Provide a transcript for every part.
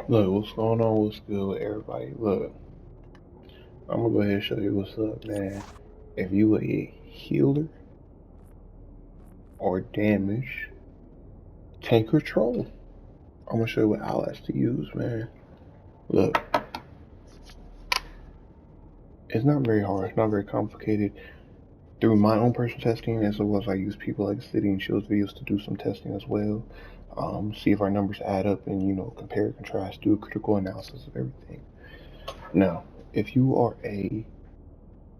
Look, what's going on? What's good with everybody? Look, I'm gonna go ahead and show you what's up, man. If you a healer or damage, tank or troll, I'm gonna show you what allies to use, man. Look, it's not very hard. It's not very complicated. Through my own personal testing, as well as I use people like City and Shield's videos to do some testing as well. See if our numbers add up and compare and contrast, do a critical analysis of everything. Now, if you are a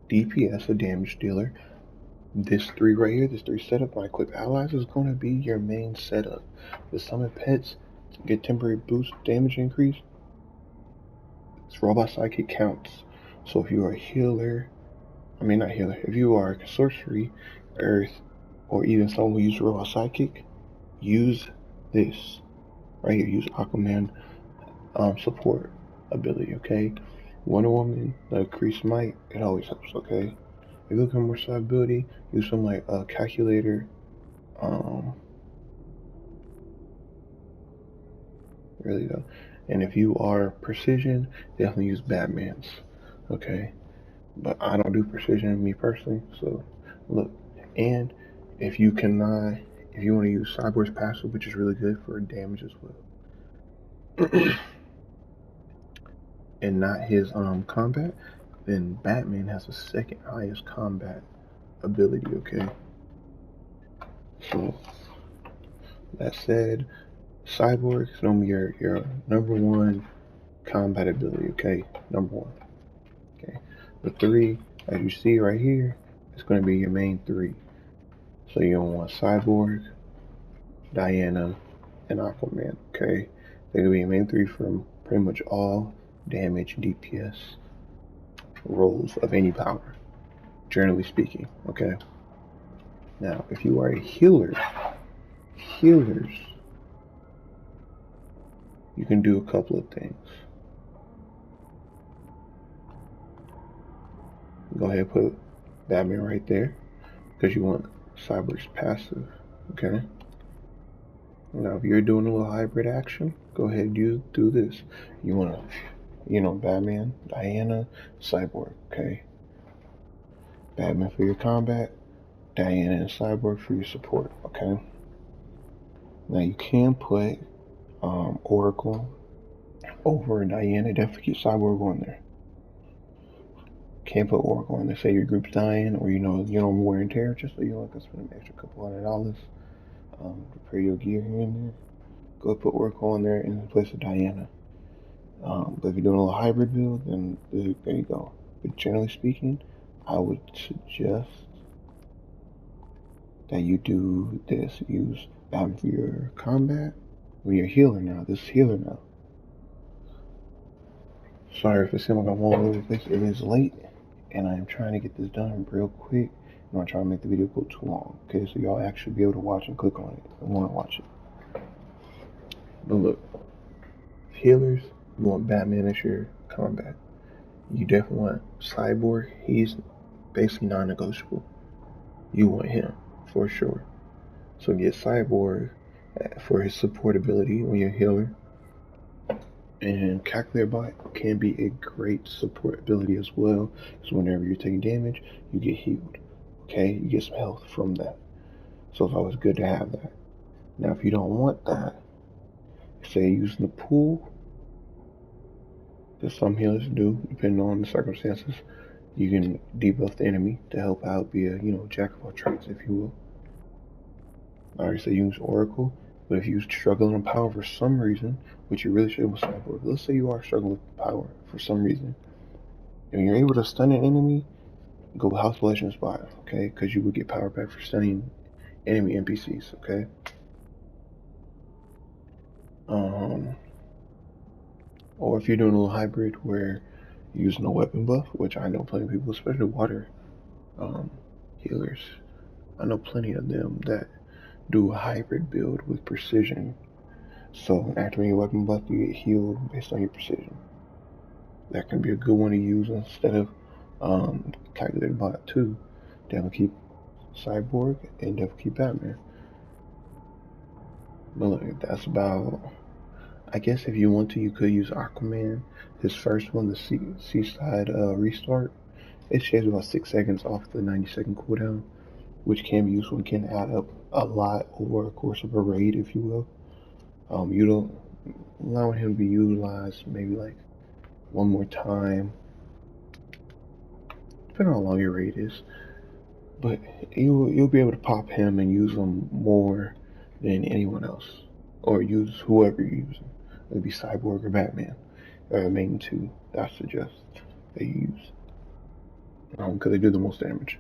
DPS, a damage dealer, this three right here, this three setup, my equip allies is going to be your main setup. The summon pets get temporary boost damage increase. This robot sidekick counts. So if you are a healer, not healer, if you are a sorcery, earth, or even someone who uses robot sidekick, use this right here. Use Aquaman support ability. Okay, Wonder Woman, the increased might, it always helps. Okay. If you're looking for more survivability, use some like calculator. Really though. And if you are precision, definitely use Batman's. Okay. But I don't do precision, me personally. So look. And if you cannot, if you want to use Cyborg's passive, which is really good for damage as well, and not his combat, then Batman has the second highest combat ability. Okay. So that said, Cyborg is gonna be your number one combat ability, okay? Number one. Okay. The three, as you see right here, is gonna be your main three. So you don't want Cyborg, Diana, and Aquaman, okay? They're gonna be your main three from pretty much all damage DPS roles of any power, generally speaking, okay? Now, if you are a healer, healers, you can do a couple of things. Go ahead and put Batman right there because you want Cyborg's passive. Okay. Now, if you're doing a little hybrid action, go ahead and do this. You want to, Batman, Diana, Cyborg. Okay. Batman for your combat, Diana and Cyborg for your support. Okay. Now you can put Oracle over Diana. Definitely keep Cyborg on there. Can't put Oracle on there. Say your group's dying, or wear and tear, just so you don't have to spend an extra couple $100 to prepare your gear here and there. Go put Oracle on there in place of Diana. But if you're doing a little hybrid build, then there you go. But generally speaking, I would suggest that you do this. Use Batman for your combat. When you're healer now, this is healer now. Sorry if it seems like I'm all over the place. It is late, and I am trying to get this done real quick. I'm not trying to make the video go too long, okay? So y'all actually be able to watch and click on it and want to watch it. But look, healers, you want Batman as your combat. You definitely want Cyborg. He's basically non-negotiable. You want him for sure. So get Cyborg for his support ability when you're a healer. And Calculator Bot can be a great support ability as well, because whenever you're taking damage, you get healed. Okay, you get some health from that. So it's always good to have that. Now, if you don't want that, say using the pool, because some healers do, depending on the circumstances, you can debuff the enemy to help out, be a jack of all trades, if you will. I already said use Oracle, but if you're struggling with power for some reason, which you really should with Cyborg, let's say you are struggling with power for some reason, and you're able to stun an enemy, go with House of Legends Bot, okay? Because you would get power back for stunning enemy NPCs, okay? Or if you're doing a little hybrid where you're using a weapon buff, which I know plenty of people, especially water healers, I know plenty of them that do a hybrid build with precision. So activating your weapon buff, you get healed based on your precision. That can be a good one to use instead of Calculator Bot too. Definitely keep Cyborg and definitely keep Batman. But look, that's about I guess if you want to, you could use Aquaman. His first one, the Seaside Restart. It shaves about 6 seconds off the 90-second cooldown, which can be useful and can add up a lot over a course of a raid, if you will. You don't allowing him to be utilized maybe like one more time, depending on how long your raid is. But you'll be able to pop him and use him more than anyone else, or use whoever you're using. It'd be Cyborg or Batman. They're the main two that I suggest they use, because they do the most damage.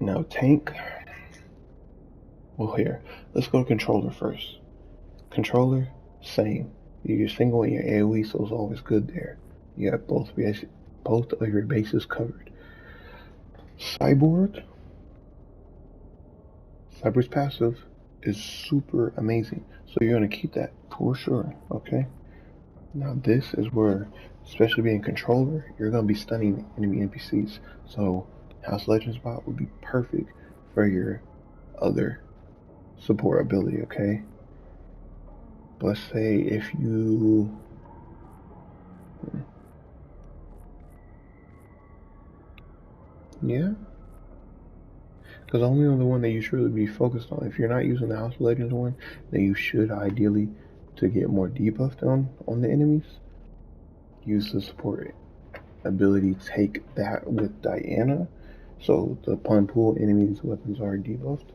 Now tank. Well, here, let's go to controller first. Controller, same. You're single in your AoE, so it's always good there. You have both of your bases covered. Cyborg's passive is super amazing, so you're gonna keep that for sure. Okay. Now this is where, especially being controller, you're gonna be stunning enemy NPCs. So House Legends bot would be perfect for your other support ability. Okay. Let's say if you yeah, because only on the one that you should really be focused on. If you're not using the House of Legends one, then you should ideally, to get more debuffed on the enemies, use the support ability. Take that with Diana, so the pun pool enemies' weapons are debuffed.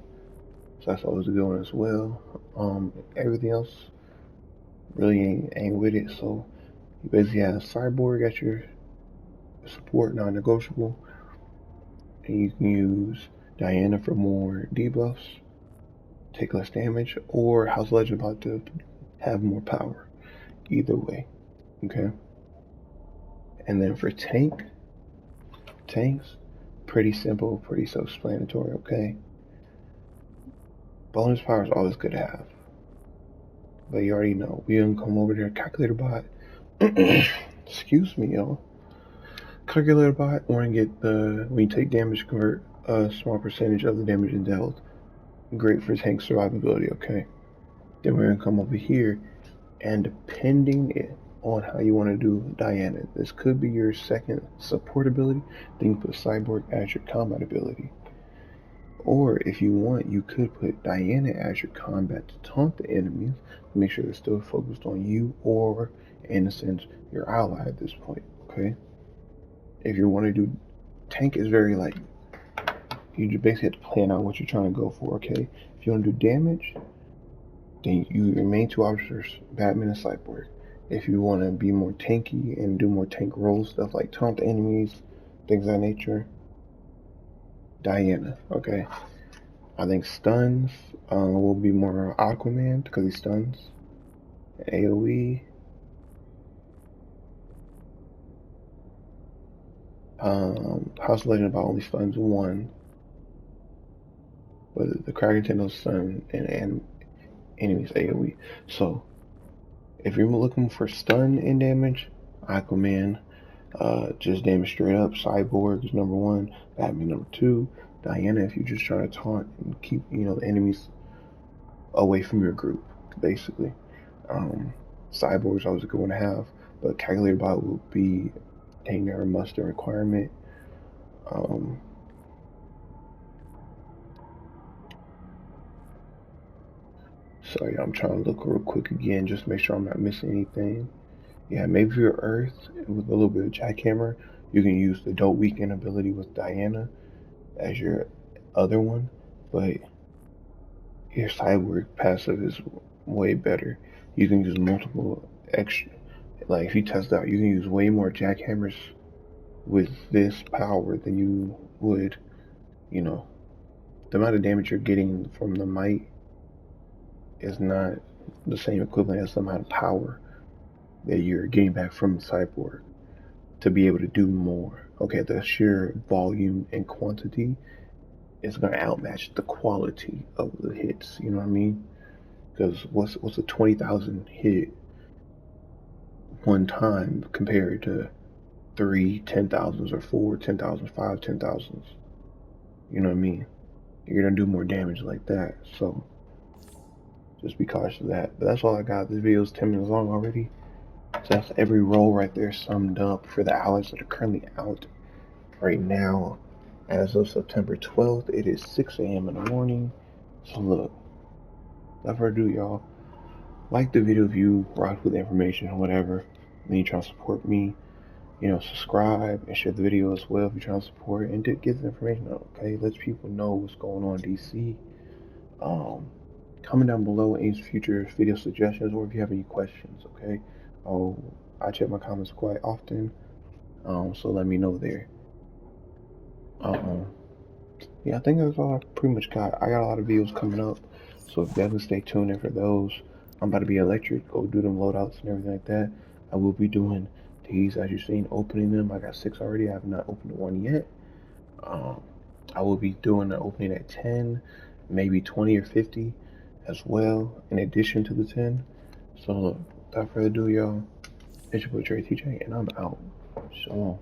So that's always a good one as well. Everything else really ain't with it. So you basically have Cyborg at your support, non-negotiable, and you can use Diana for more debuffs, take less damage, or House Legend about to have more power. Either way, okay. And then for tanks, pretty simple, pretty self-explanatory. Okay. Bonus power is always good to have, but you already know. We gonna come over there, calculator bot. Excuse me, y'all. Calculator bot. When you take damage, convert a small percentage of the damage dealt. Great for tank survivability. Okay. Then we're gonna come over here, and depending on how you want to do Diana, this could be your second support ability. Then you put Cyborg as your combat ability. Or if you want, you could put Diana as your combat to taunt the enemies, to make sure they're still focused on you, or in a sense, your ally at this point. Okay. If you want to do tank, is very like, you basically have to plan out what you're trying to go for. Okay. If you want to do damage, then your main two options are Batman and Cyborg. If you want to be more tanky and do more tank roles, stuff like taunt the enemies, things of that nature, Diana. Okay. I think stuns will be more Aquaman, because he stuns. AoE. House Legend about only stuns one, but the Kraken Tendrils stun and enemies AoE. So if you're looking for stun and damage, Aquaman. Just damage straight up. Cyborg is number one. Batman number two. Diana if you're just trying to taunt and keep the enemies away from your group, basically. Cyborg is always a good one to have, but calculator bot will be a must and requirement. Sorry, I'm trying to look real quick again, just to make sure I'm not missing anything. Yeah, maybe for your Earth, with a little bit of Jackhammer, you can use the Dope Weekend ability with Diana as your other one, but your Cyborg passive is way better. You can use multiple extra, like if you test out, you can use way more Jackhammers with this power than you would, the amount of damage you're getting from the might is not the same equivalent as the amount of power that you're getting back from the Cyborg to be able to do more. Okay, the sheer volume and quantity is going to outmatch the quality of the hits. You know what I mean? Because what's a 20,000 hit one time compared to 3 10,000s or 4 10,000s, 5 10,000s? You know what I mean? You're gonna do more damage like that. So just be cautious of that. But that's all I got. This video is 10 minutes long already. So that's every role right there summed up for the allies that are currently out right now. As of September 12th, it is 6 a.m. in the morning. So look, without further ado, y'all, like the video if you rock with the information or whatever, and you trying to support me. You know, subscribe and share the video as well if you're trying to support and get the information out, okay? Let people know what's going on in DC. Comment down below any future video suggestions or if you have any questions, okay? I check my comments quite often, so let me know there. Yeah, I think that's all I pretty much got. I got a lot of videos coming up, so definitely stay tuned in for those. I'm about to be electric, go do them loadouts and everything like that. I will be doing these, as you've seen, opening them. I got 6 already. I have not opened one yet. I will be doing the opening at 10, maybe 20 or 50 as well, in addition to the 10. So, without further ado, y'all, it's your boy Trey TJ, and I'm out. Shalom.